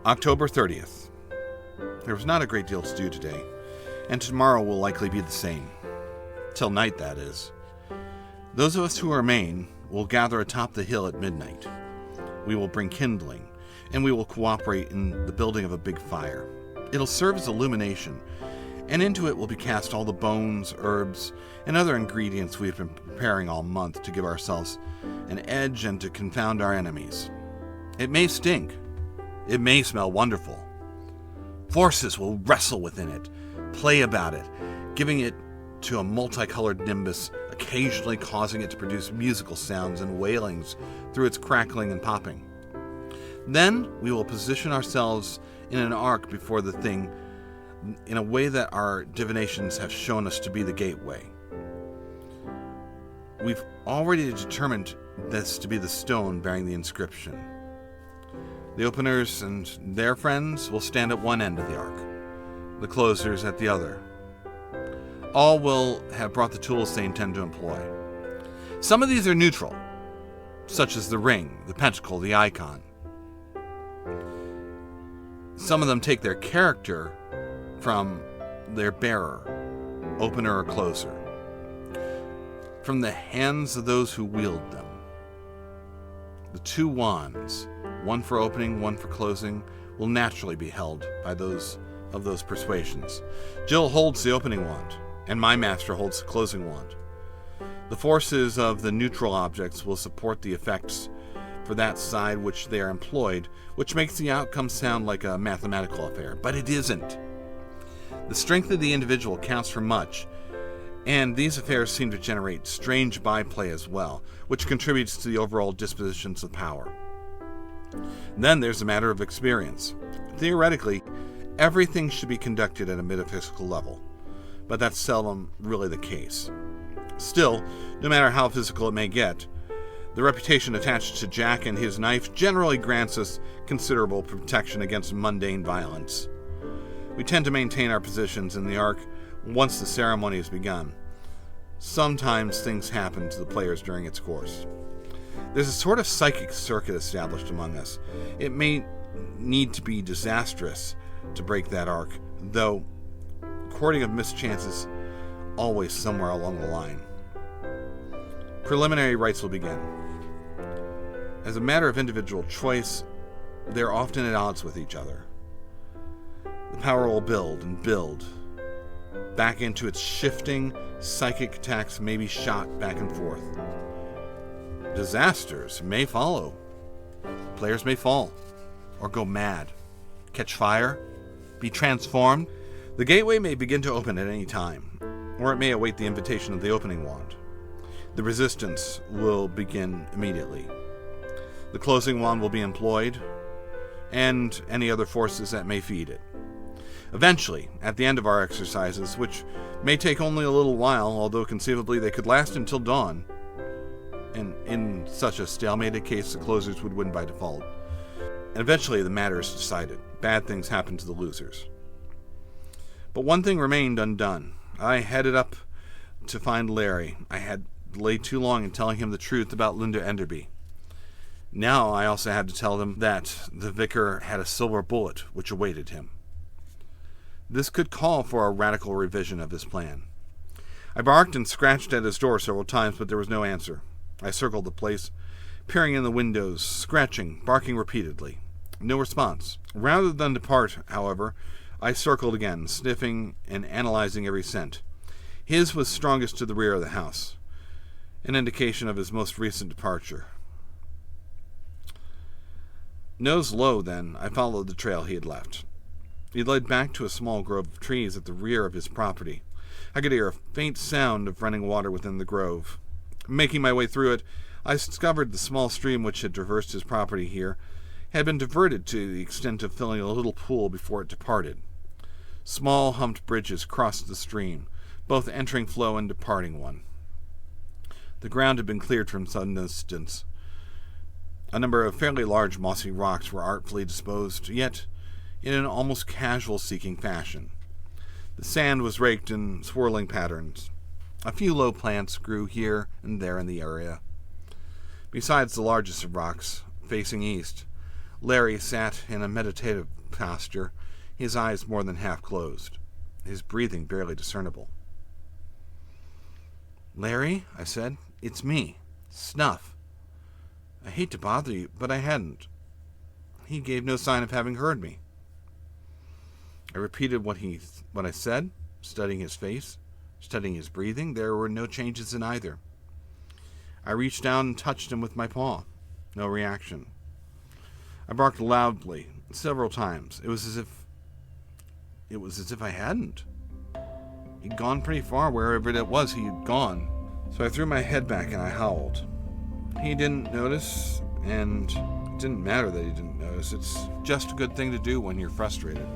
October 30th. There was not a great deal to do today, and tomorrow will likely be the same. Till night, that is. Those of us who remain will gather atop the hill at midnight. We will bring kindling, and we will cooperate in the building of a big fire. It'll serve as illumination, and into it will be cast all the bones, herbs, and other ingredients we've been preparing all month to give ourselves an edge and to confound our enemies. It may stink. It may smell wonderful. Forces will wrestle within it, play about it, giving it to a multicolored nimbus, occasionally causing it to produce musical sounds and wailings through its crackling and popping. Then we will position ourselves in an arc before the thing in a way that our divinations have shown us to be the gateway. We've already determined this to be the stone bearing the inscription. The openers and their friends will stand at one end of the arc, the closers at the other. All will have brought the tools they intend to employ. Some of these are neutral, such as the ring, the pentacle, the icon. Some of them take their character from their bearer, opener or closer, from the hands of those who wield them. The two wands, one for opening, one for closing, will naturally be held by those of those persuasions. Jill holds the opening wand, and my master holds the closing wand. The forces of the neutral objects will support the effects for that side which they are employed, which makes the outcome sound like a mathematical affair, but it isn't. The strength of the individual counts for much, and these affairs seem to generate strange byplay as well, which contributes to the overall dispositions of power. Then there's a matter of experience. Theoretically, everything should be conducted at a metaphysical level, but that's seldom really the case. Still, no matter how physical it may get, the reputation attached to Jack and his knife generally grants us considerable protection against mundane violence. We tend to maintain our positions in the arc once the ceremony has begun. Sometimes things happen to the players during its course. There's a sort of psychic circuit established among us. It may need to be disastrous to break that arc, though courting of mischances always somewhere along the line. Preliminary rites will begin. As a matter of individual choice, they're often at odds with each other. The power will build and build. Back into its shifting, psychic attacks may be shot back and forth. Disasters may follow. Players may fall, or go mad, catch fire, be transformed. The gateway may begin to open at any time, or it may await the invitation of the opening wand. The resistance will begin immediately. The closing wand will be employed, and any other forces that may feed it. Eventually, at the end of our exercises, which may take only a little while, although conceivably they could last until dawn, and in such a stalemated case, the closers would win by default. And eventually the matter is decided. Bad things happen to the losers. But one thing remained undone. I headed up to find Larry. I had delayed too long in telling him the truth about Linda Enderby. Now I also had to tell them that the vicar had a silver bullet which awaited him. This could call for a radical revision of his plan. I barked and scratched at his door several times, but there was no answer. I circled the place, peering in the windows, scratching, barking repeatedly. No response. Rather than depart, however, I circled again, sniffing and analyzing every scent. His was strongest to the rear of the house, an indication of his most recent departure. Nose low, then, I followed the trail he had left. He led back to a small grove of trees at the rear of his property. I could hear a faint sound of running water within the grove. Making my way through it, I discovered the small stream which had traversed his property here had been diverted to the extent of filling a little pool before it departed. Small humped bridges crossed the stream, both entering flow and departing one. The ground had been cleared from some distance. A number of fairly large mossy rocks were artfully disposed, yet in an almost casual-seeking fashion. The sand was raked in swirling patterns. A few low plants grew here and there in the area. Besides the largest of rocks, facing east, Larry sat in a meditative posture, his eyes more than half closed, his breathing barely discernible. "Larry," I said, "it's me, Snuff. I hate to bother you, but I hadn't." He gave no sign of having heard me. I repeated what I said, studying his face, studying his breathing. There were no changes in either. I reached down and touched him with my paw. No reaction. I barked loudly several times. It was as if I hadn't. He'd gone pretty far wherever it was he had gone. So I threw my head back and I howled. He didn't notice, and it didn't matter that he didn't notice. It's just a good thing to do when you're frustrated.